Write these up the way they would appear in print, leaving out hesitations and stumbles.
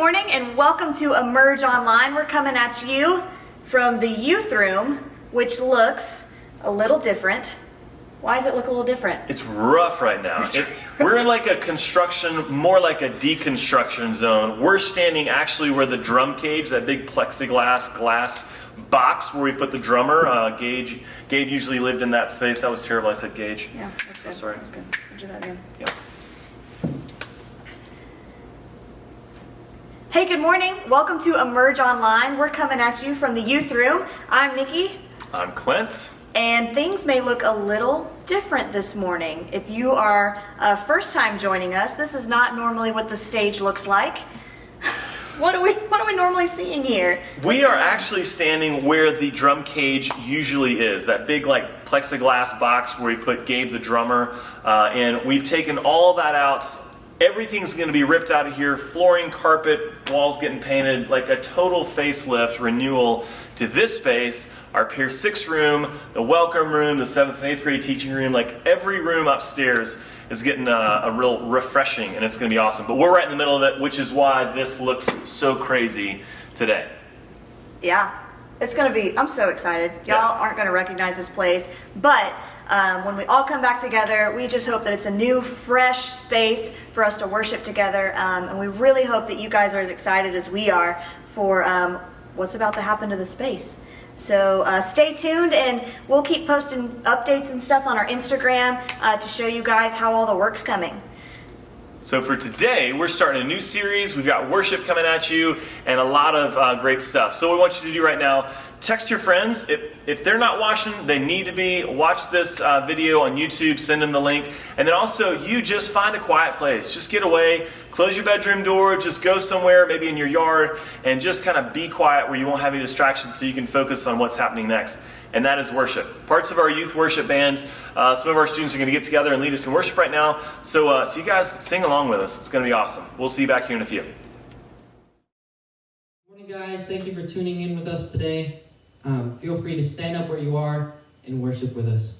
morning and welcome to Emerge Online. We're coming at you from the youth room, which looks a little different. Why does it look a little different? It's rough right now. We're in like a construction, more like a deconstruction zone. We're standing actually where the drum cage, that big plexiglass glass box where we put the drummer, Gabe usually lived in that space. That was terrible. I said Gage. Yeah, that's good. Sorry. That's good. We'll do that again. Yep. Hey, good morning. Welcome to Emerge Online. We're coming at you from the youth room. I'm Nikki. I'm Clint. And things may look a little different this morning. If you are first time joining us, this is not normally what the stage looks like. What are we normally seeing here? We are actually standing where the drum cage usually is, that big like plexiglass box where we put Gabe the drummer, and we've taken all that out. Everything's going to be ripped out of here, flooring, carpet, walls getting painted, like a total facelift renewal to this space, our Pier 6 room, the welcome room, the 7th and 8th grade teaching room, like every room upstairs is getting a real refreshing, and it's going to be awesome. But we're right in the middle of it, which is why this looks so crazy today. Yeah, it's going to be, I'm so excited. Y'all aren't going to recognize this place, but when we all come back together, we just hope that it's a new, fresh space for us to worship together, and we really hope that you guys are as excited as we are for what's about to happen to the space. So stay tuned, and we'll keep posting updates and stuff on our Instagram to show you guys how all the work's coming. So for today, we're starting a new series. We've got worship coming at you and a lot of great stuff. So what we want you to do right now, text your friends. If they're not watching, they need to be. Watch this video on YouTube, send them the link. And then also, you just find a quiet place. Just get away, close your bedroom door, just go somewhere, maybe in your yard, and just kind of be quiet where you won't have any distractions so you can focus on what's happening next. And that is worship. Parts of our youth worship bands, some of our students are going to get together and lead us in worship right now. So you guys sing along with us. It's going to be awesome. We'll see you back here in a few. Good morning, guys. Thank you for tuning in with us today. Feel free to stand up where you are and worship with us.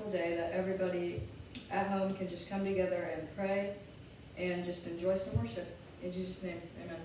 wonderful day that everybody at home can just come together and pray and just enjoy some worship. In Jesus' name, amen.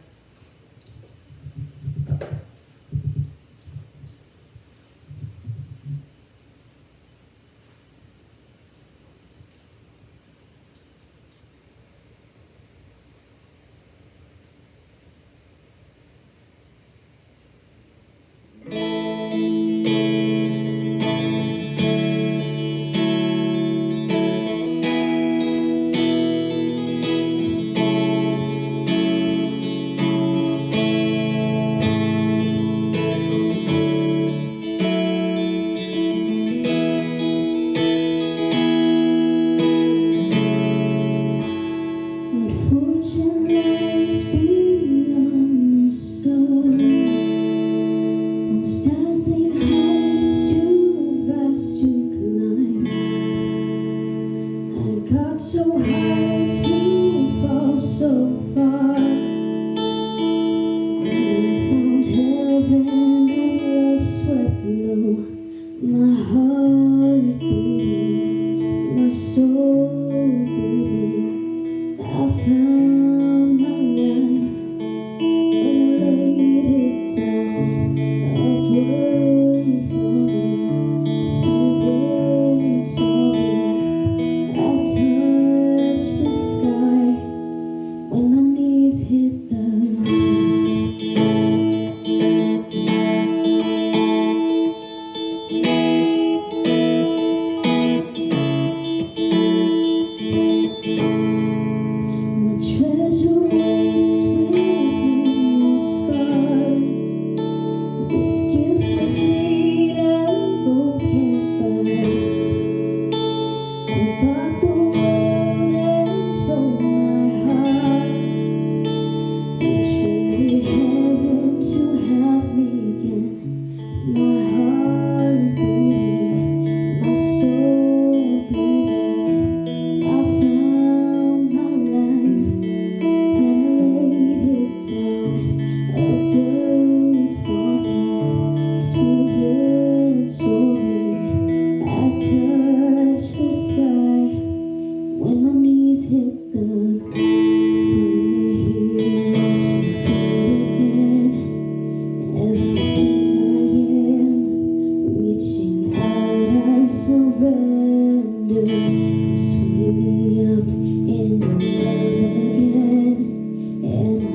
And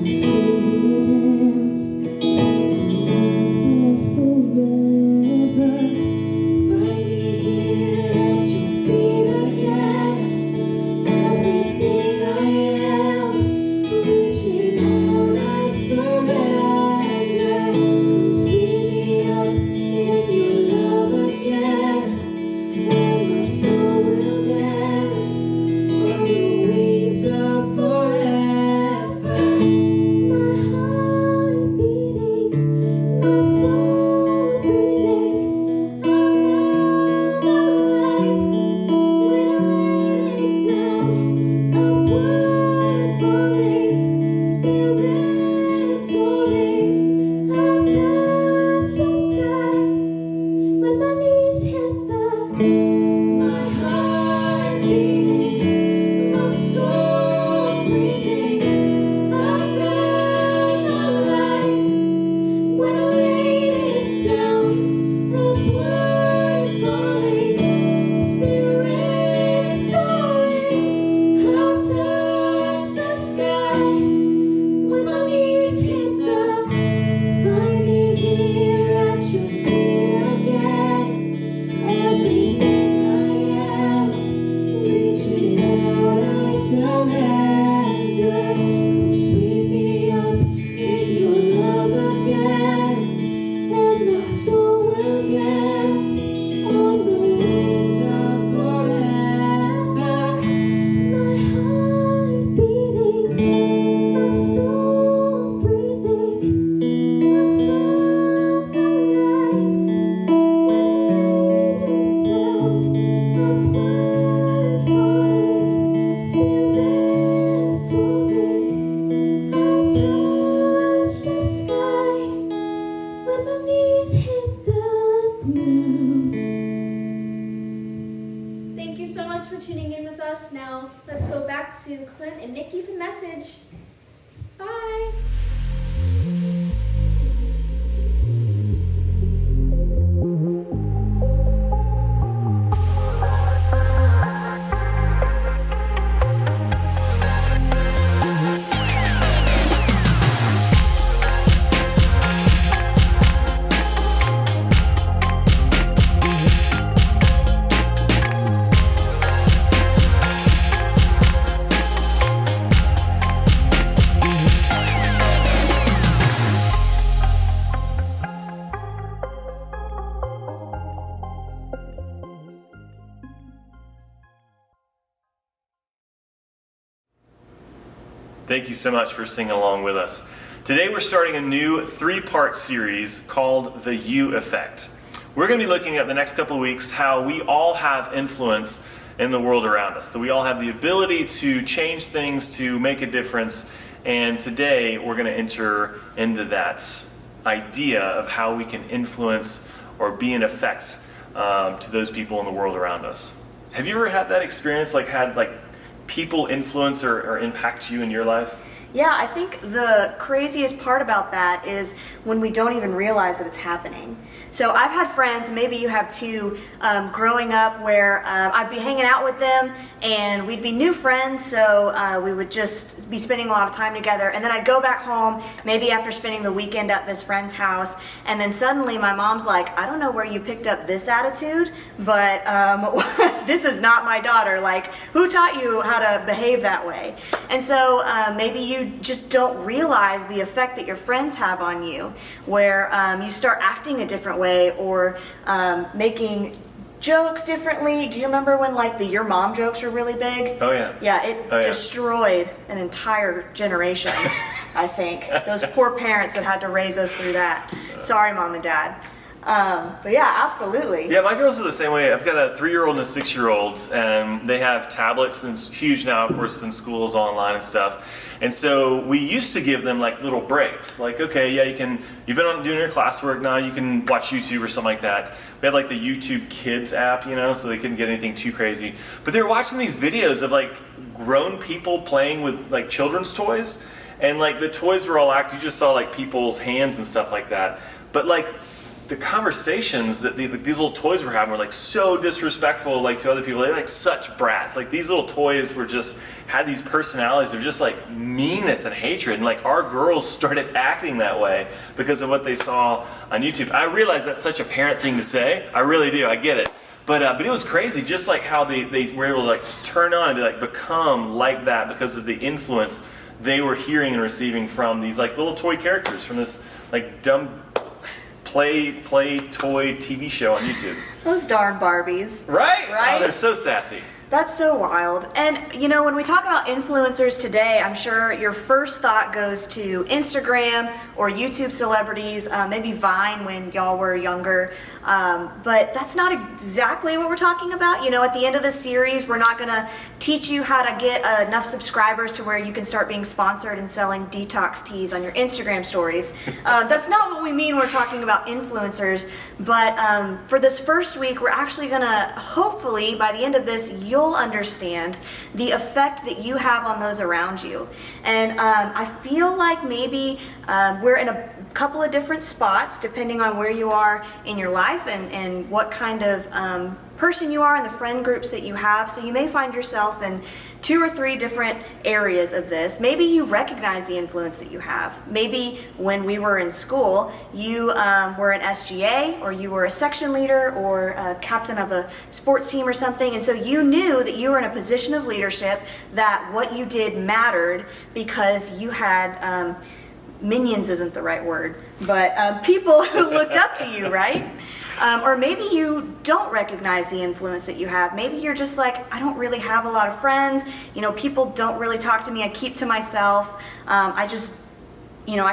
my soul will dance. so much for tuning in with us. Now, let's go back to Clint and Nikki for the message. Bye. Thank you so much for singing along with us. Today we're starting a new 3-part series called The You Effect. We're going to be looking at the next couple of weeks how we all have influence in the world around us, that we all have the ability to change things, to make a difference, and today we're going to enter into that idea of how we can influence or be an effect to those people in the world around us. Have you ever had that experience, had people influence or impact you in your life? Yeah, I think the craziest part about that is when we don't even realize that it's happening. So I've had friends, maybe you have too, growing up where I'd be hanging out with them and we'd be new friends, so we would just be spending a lot of time together. And then I'd go back home, maybe after spending the weekend at this friend's house, and then suddenly my mom's like, I don't know where you picked up this attitude, but this is not my daughter. Like, who taught you how to behave that way? And so maybe you just don't realize the effect that your friends have on you, where you start acting a different way or making jokes differently. Do you remember when the your mom jokes were really big? Oh yeah. Yeah, it destroyed an entire generation, I think. Those poor parents that had to raise us through that. Sorry, Mom and Dad. But yeah, absolutely. Yeah, my girls are the same way. I've got a 3-year-old and a 6-year-old, and they have tablets, and it's huge now, of course, since school is online and stuff. And so we used to give them little breaks. Okay, yeah, you've been doing your classwork, now you can watch YouTube or something like that. We had the YouTube Kids app, so they couldn't get anything too crazy. But they were watching these videos of grown people playing with children's toys. And the toys were all you just saw people's hands and stuff like that. But the conversations that these little toys were having were so disrespectful to other people. They're such brats. These little toys were had these personalities of just meanness and hatred, and our girls started acting that way because of what they saw on YouTube. I realize that's such a parent thing to say. I really do. I get it. But it was crazy, just how they were able to turn on and become like that because of the influence they were hearing and receiving from these little toy characters from this dumb play toy TV show on YouTube. Those darn Barbies. Right? Right? Oh, they're so sassy. That's so wild. And when we talk about influencers today, I'm sure your first thought goes to Instagram or YouTube celebrities, maybe Vine when y'all were younger. But that's not exactly what we're talking about. At the end of this series, we're not going to teach you how to get enough subscribers to where you can start being sponsored and selling detox teas on your Instagram stories. That's not what we mean. We're talking about influencers. But for this first week, we're actually going to, hopefully, by the end of this, you'll understand the effect that you have on those around you. And I feel like maybe we're in a couple of different spots depending on where you are in your life and what kind of person you are and the friend groups that you have. So you may find yourself in 2 or 3 different areas of this. Maybe you recognize the influence that you have. Maybe when we were in school, you were an SGA, or you were a section leader, or a captain of a sports team or something, and so you knew that you were in a position of leadership, that what you did mattered because you had minions isn't the right word, but people who looked up to you, right? Or maybe you don't recognize the influence that you have. Maybe you're just I don't really have a lot of friends. People don't really talk to me. I keep to myself. I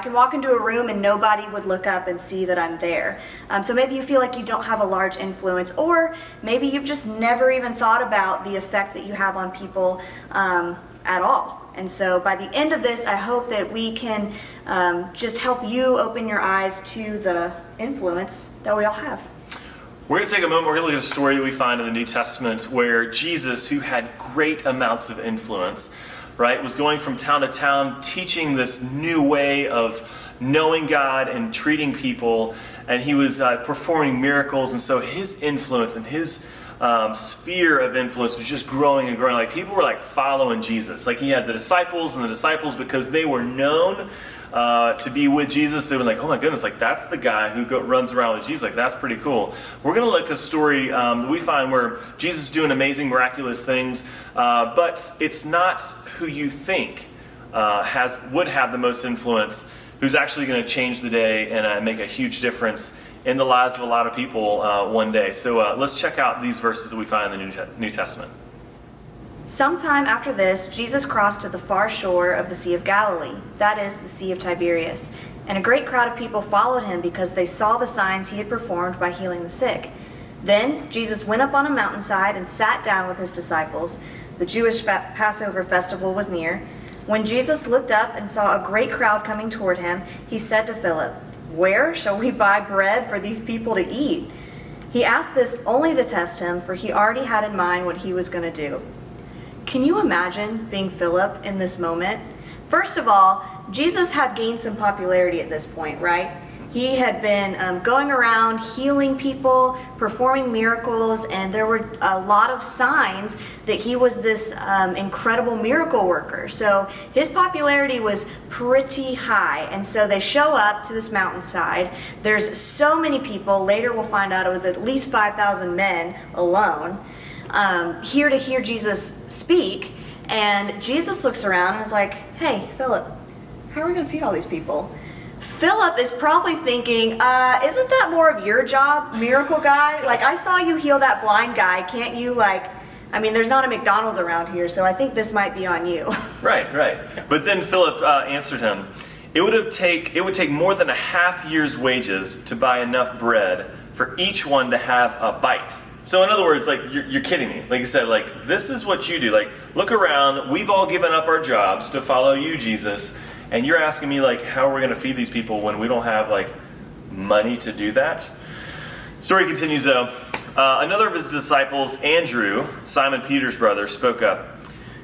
can walk into a room and nobody would look up and see that I'm there. So maybe you feel like you don't have a large influence, or maybe you've just never even thought about the effect that you have on people at all. And so by the end of this, I hope that we can just help you open your eyes to the influence that we all have. We're going to take a moment, we're going to look at a story that we find in the New Testament where Jesus, who had great amounts of influence, right, was going from town to town teaching this new way of knowing God and treating people, and he was performing miracles, and so his influence and his sphere of influence was just growing and growing. Like, people were like following Jesus. Like, he had the disciples, and the disciples, because they were known to be with Jesus, they were like, oh my goodness, like that's the guy who runs around with Jesus. Like, that's pretty cool. We're going to look at a story that we find where Jesus is doing amazing, miraculous things, but it's not who you think would have the most influence, who's actually going to change the day and make a huge difference in the lives of a lot of people one day. So let's check out these verses that we find in the New Testament. Sometime after this, Jesus crossed to the far shore of the Sea of Galilee, that is, the Sea of Tiberias, and a great crowd of people followed him because they saw the signs he had performed by healing the sick. Then Jesus went up on a mountainside and sat down with his disciples. The Jewish Passover festival was near. When Jesus looked up and saw a great crowd coming toward him, he said to Philip, "Where shall we buy bread for these people to eat?" He asked this only to test him, for he already had in mind what he was going to do. Can you imagine being Philip in this moment? First of all, Jesus had gained some popularity at this point, right? He had been going around healing people, performing miracles, and there were a lot of signs that he was this incredible miracle worker. So his popularity was pretty high, and so they show up to this mountainside. There's so many people. Later we'll find out it was at least 5,000 men alone. Here to hear Jesus speak, and Jesus looks around and is like, "Hey, Philip, how are we going to feed all these people?" Philip is probably thinking, isn't that more of your job, miracle guy? Like, I saw you heal that blind guy. Can't you, there's not a McDonald's around here, so I think this might be on you. Right. But then Philip answered him, it would take more than a half year's wages to buy enough bread for each one to have a bite. So in other words, like, you're kidding me. Like you said, like, this is what you do. Like, look around. We've all given up our jobs to follow you, Jesus. And you're asking me, like, how are we going to feed these people when we don't have, like, money to do that? Story continues, though. Another of his disciples, Andrew, Simon Peter's brother, spoke up.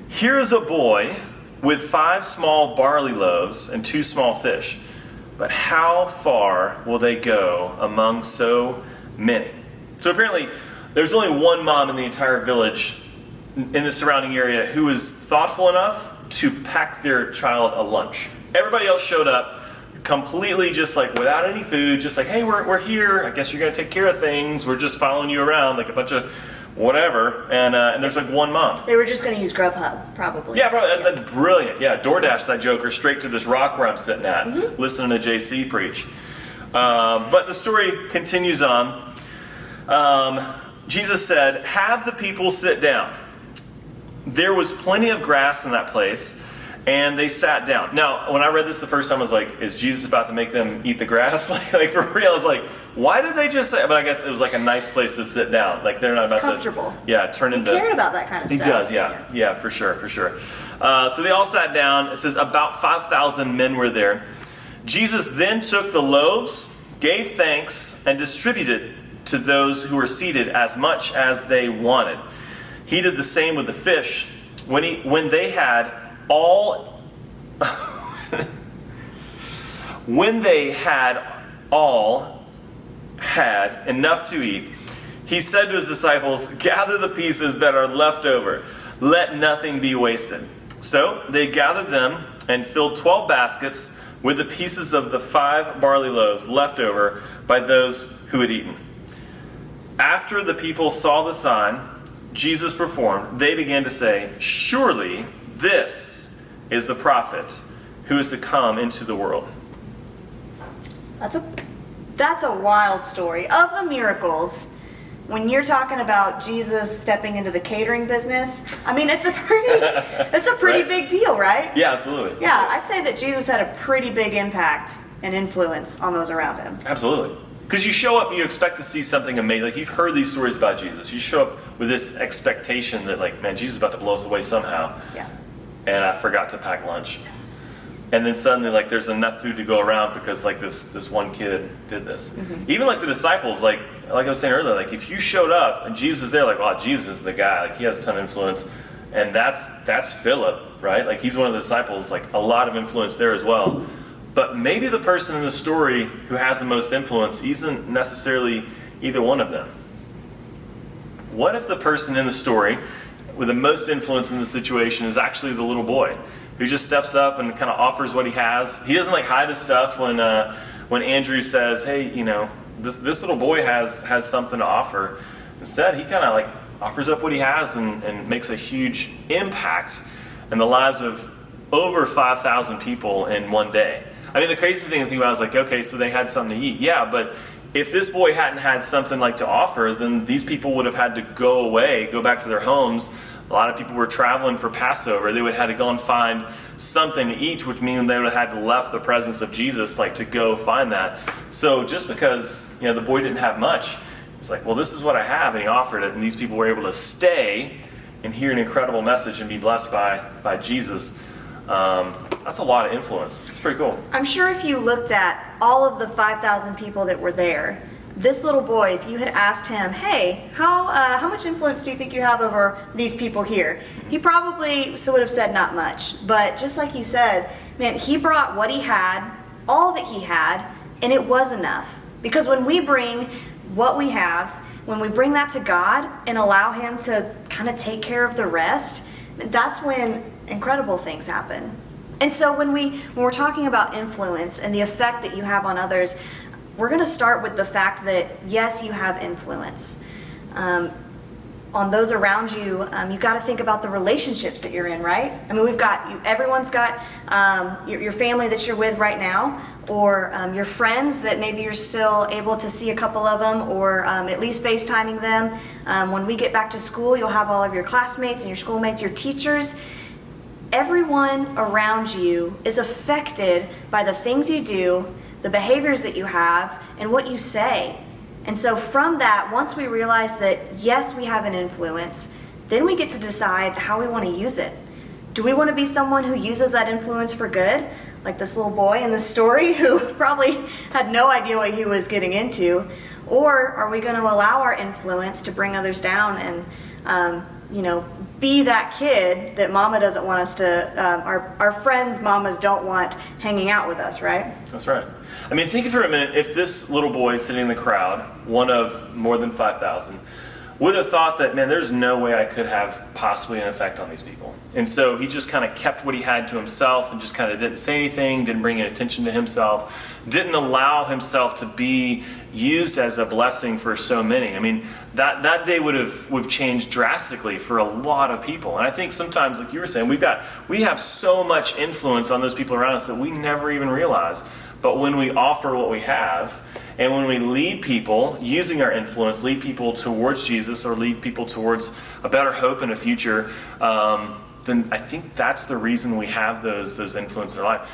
"Here is a boy with 5 small barley loaves and 2 small fish. But how far will they go among so many?" So apparently, there's only one mom in the entire village in the surrounding area who was thoughtful enough to pack their child a lunch. Everybody else showed up completely just like without any food, just like, "Hey, we're here. I guess you're going to take care of things. We're just following you around like a bunch of whatever." And there's like one mom. They were just going to use Grubhub, probably. Yeah, bro, that's brilliant. Yeah, DoorDash that joker straight to this rock where I'm sitting at, listening to JC preach. But the story continues on. Jesus said, "Have the people sit down." There was plenty of grass in that place, and they sat down. Now, when I read this the first time, I was like, is Jesus about to make them eat the grass? like for real, I was like, why did they just say? But I guess it was like a nice place to sit down. Like, they're not about comfortable. Turn into. He cared about that kind of stuff. He does, yeah, for sure. So they all sat down. It says about 5,000 men were there. Jesus then took the loaves, gave thanks, and distributed to those who were seated as much as they wanted. He did the same with the fish. When they had all had enough to eat, he said to his disciples, "Gather the pieces that are left over. Let nothing be wasted." So they gathered them and filled 12 baskets with the pieces of the 5 barley loaves left over by those who had eaten. After the people saw the sign Jesus performed, they began to say, "Surely this is the prophet who is to come into the world." That's a wild story. Of the miracles, when you're talking about Jesus stepping into the catering business, it's a pretty Right. big deal, right? Yeah, absolutely. Yeah, I'd say that Jesus had a pretty big impact and influence on those around him. Absolutely. Because you show up and you expect to see something amazing. Like, you've heard these stories about Jesus. You show up with this expectation that, like, man, Jesus is about to blow us away somehow. Yeah. And I forgot to pack lunch. and then suddenly like there's enough food to go around because like this one kid did this. Even like the disciples, like I was saying earlier, like if you showed up and Jesus is there, like, oh, Jesus is the guy, like he has a ton of influence, and that's Philip, right? Like he's one of the disciples, like a lot of influence there as well. But maybe the person in the story who has the most influence isn't necessarily either one of them. What if the person in the story with the most influence in the situation is actually the little boy who just steps up and kind of offers what he has? He doesn't like hide his stuff when Andrew says, hey, you know, this little boy has something to offer. Instead, he kind of like offers up what he has and makes a huge impact in the lives of over 5,000 people in one day. I mean, the crazy thing to think about is like, okay, so they had something to eat. Yeah, but if this boy hadn't had something like to offer, then these people would have had to go away, go back to their homes. A lot of people were traveling for Passover. They would have had to go and find something to eat, which means they would have had to left the presence of Jesus, like to go find that. So just because, you know, the boy didn't have much, it's like, well, this is what I have, and he offered it, and these people were able to stay and hear an incredible message and be blessed by Jesus. That's a lot of influence. It's pretty cool. I'm sure if you looked at all of the 5,000 people that were there, this little boy, if you had asked him, hey, how much influence do you think you have over these people here? He probably would have said not much. But just like you said, man, he brought what he had, all that he had, and it was enough. Because when we bring what we have, when we bring that to God and allow him to kind of take care of the rest, that's when incredible things happen. And so when we're talking about influence and the effect that you have on others, we're going to start with the fact that yes, you have influence on those around you. You've got to think about the relationships that you're in, right? I mean, everyone's got your family that you're with right now, or your friends that maybe you're still able to see a couple of them, or at least FaceTiming them. When we get back to school, you'll have all of your classmates and your schoolmates, your teachers. Everyone around you is affected by the things you do, the behaviors that you have, and what you say. And so from that, once we realize that yes, we have an influence, then we get to decide how we want to use it. Do we want to be someone who uses that influence for good, like this little boy in the story who probably had no idea what he was getting into? Or are we going to allow our influence to bring others down and be that kid that mama doesn't want us to, our friends' mamas don't want hanging out with us, right? That's right. I mean, think for a minute, if this little boy sitting in the crowd, one of more than 5,000, would have thought that, man, there's no way I could have possibly an effect on these people. And so he just kind of kept what he had to himself and just kind of didn't say anything, didn't bring any attention to himself, didn't allow himself to be used as a blessing for so many. I mean, that day would have changed drastically for a lot of people. And I think sometimes, like you were saying, we have so much influence on those people around us that we never even realize. But when we offer what we have, and when we lead people, using our influence, lead people towards Jesus or lead people towards a better hope and a future, then I think that's the reason we have those influence in our life.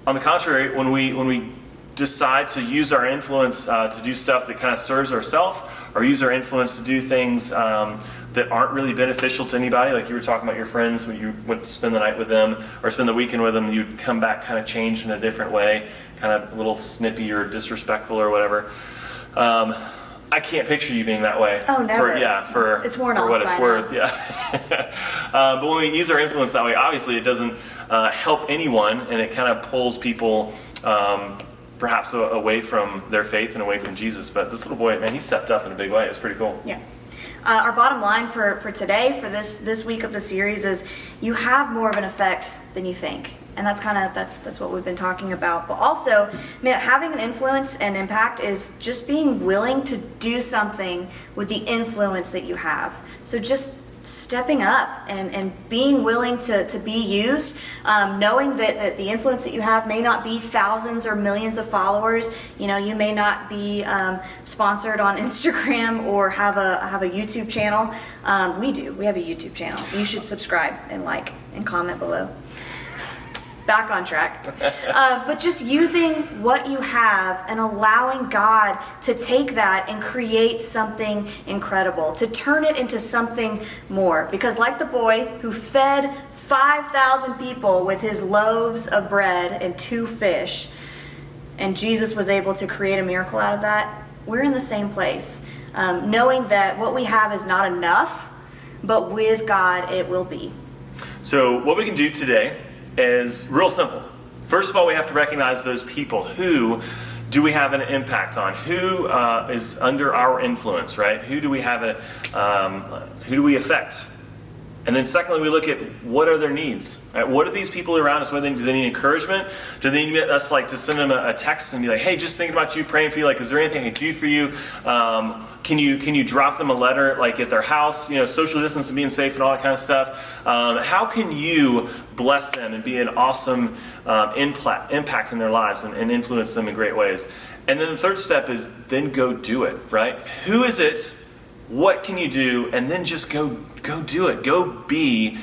On the contrary, when we decide to use our influence to do stuff that kind of serves ourselves, or use our influence to do things that aren't really beneficial to anybody, like you were talking about your friends when you went to spend the night with them or spend the weekend with them, you'd come back kind of changed in a different way, kind of a little snippy or disrespectful or whatever. I can't picture you being that way. Oh, never. For it's worn for off what it's by worth. now. Yeah. But when we use our influence that way, obviously it doesn't help anyone, and it kind of pulls people perhaps away from their faith and away from Jesus. But this little boy, man, he stepped up in a big way. It was pretty cool. Yeah. Our bottom line for today, for this week of the series, is you have more of an effect than you think. And that's what we've been talking about. But also, man, having an influence and impact is just being willing to do something with the influence that you have. So just stepping up and being willing to be used, knowing that the influence that you have may not be thousands or millions of followers. You know, you may not be sponsored on Instagram or have a YouTube channel. We have a YouTube channel. You should subscribe and like and comment below. back on track. But just using what you have and allowing God to take that and create something incredible, to turn it into something more. Because like the boy who fed 5,000 people with his loaves of bread and 2 fish, and Jesus was able to create a miracle out of that, we're in the same place. Knowing that what we have is not enough, but with God it will be. So what we can do today is real simple. First of all, we have to recognize those people. Who do we have an impact on? Who is under our influence, right? Who do we have who do we affect? And then secondly, we look at what are their needs. Right? What are these people around us? Do they need encouragement? Do they need us to send them a text and be like, hey, just thinking about you, praying for you. Like, is there anything I can do for you? Can you drop them a letter like at their house? Social distance and being safe and all that kind of stuff. How can you bless them and be an awesome impact in their lives and influence them in great ways? And then the third step is then go do it, right? Who is it? What can you do? And then just go do it. Go be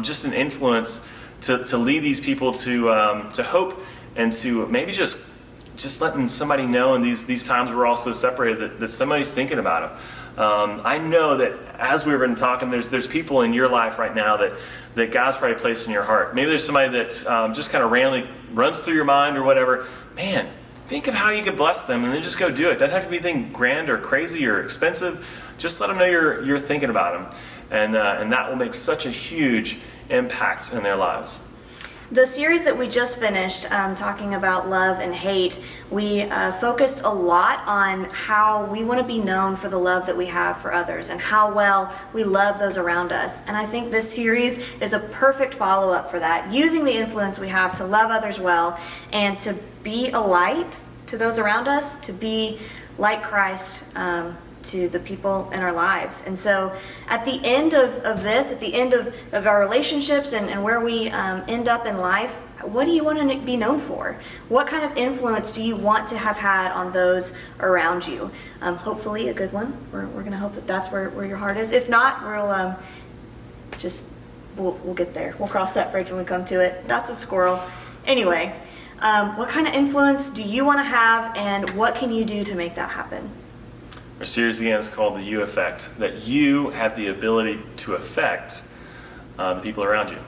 just an influence to lead these people to hope and to maybe just letting somebody know in these times we're all so separated that somebody's thinking about them. I know that as we've been talking, there's people in your life right now that God's probably placed in your heart. Maybe there's somebody that just kind of randomly runs through your mind or whatever. Man, think of how you could bless them and then just go do it. Doesn't have to be anything grand or crazy or expensive. Just let them know you're thinking about them. And that will make such a huge impact in their lives. The series that we just finished, talking about love and hate, we focused a lot on how we want to be known for the love that we have for others and how well we love those around us. And I think this series is a perfect follow-up for that, using the influence we have to love others well and to be a light to those around us, to be like Christ to the people in our lives. And so at the end of this, at the end of our relationships and where we end up in life, what do you want to be known for? What kind of influence do you want to have had on those around you? Hopefully a good one. We're going to hope that that's where your heart is. If not, we'll get there. We'll cross that bridge when we come to it. That's a squirrel. Anyway, what kind of influence do you want to have, and what can you do to make that happen? Our series again is called The You Effect, that you have the ability to affect the people around you.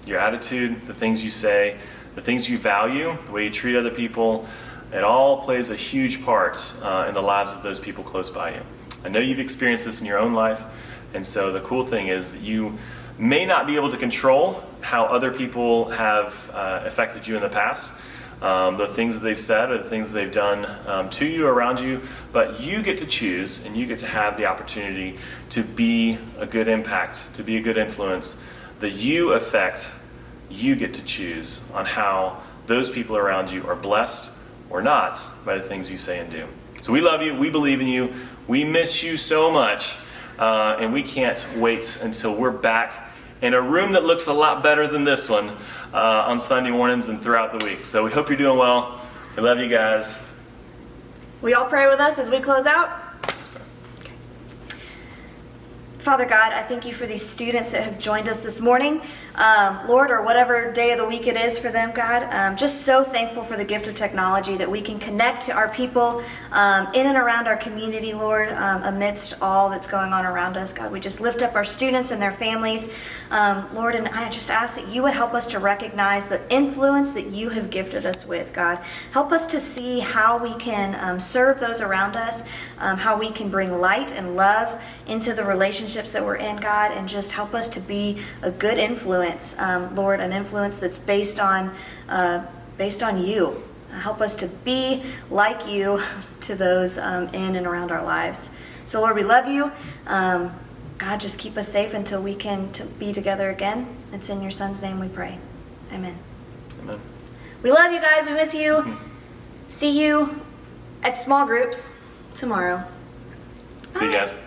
Your attitude, the things you say, the things you value, the way you treat other people, it all plays a huge part in the lives of those people close by you. I know you've experienced this in your own life, and so the cool thing is that you may not be able to control how other people have affected you in the past, the things that they've said or the things they've done to you, around you, but you get to choose and you get to have the opportunity to be a good impact, to be a good influence. The you effect, you get to choose on how those people around you are blessed or not by the things you say and do. So we love you, we believe in you, we miss you so much, and we can't wait until we're back in a room that looks a lot better than this one on Sunday mornings and throughout the week. So we hope you're doing well. We love you guys. Will you all pray with us as we close out? Okay. Father God, I thank you for these students that have joined us this morning. Lord, or whatever day of the week it is for them, God, just so thankful for the gift of technology that we can connect to our people in and around our community, Lord, amidst all that's going on around us. God, we just lift up our students and their families, Lord, and I just ask that you would help us to recognize the influence that you have gifted us with, God. Help us to see how we can serve those around us, how we can bring light and love into the relationships that we're in, God, and just help us to be a good influence, Lord, an influence that's based on you. Help us to be like you to those in and around our lives. So, Lord, we love you. God, just keep us safe until we can be together again. It's in your Son's name we pray. Amen. Amen. We love you guys. We miss you. See you at small groups tomorrow. See you guys.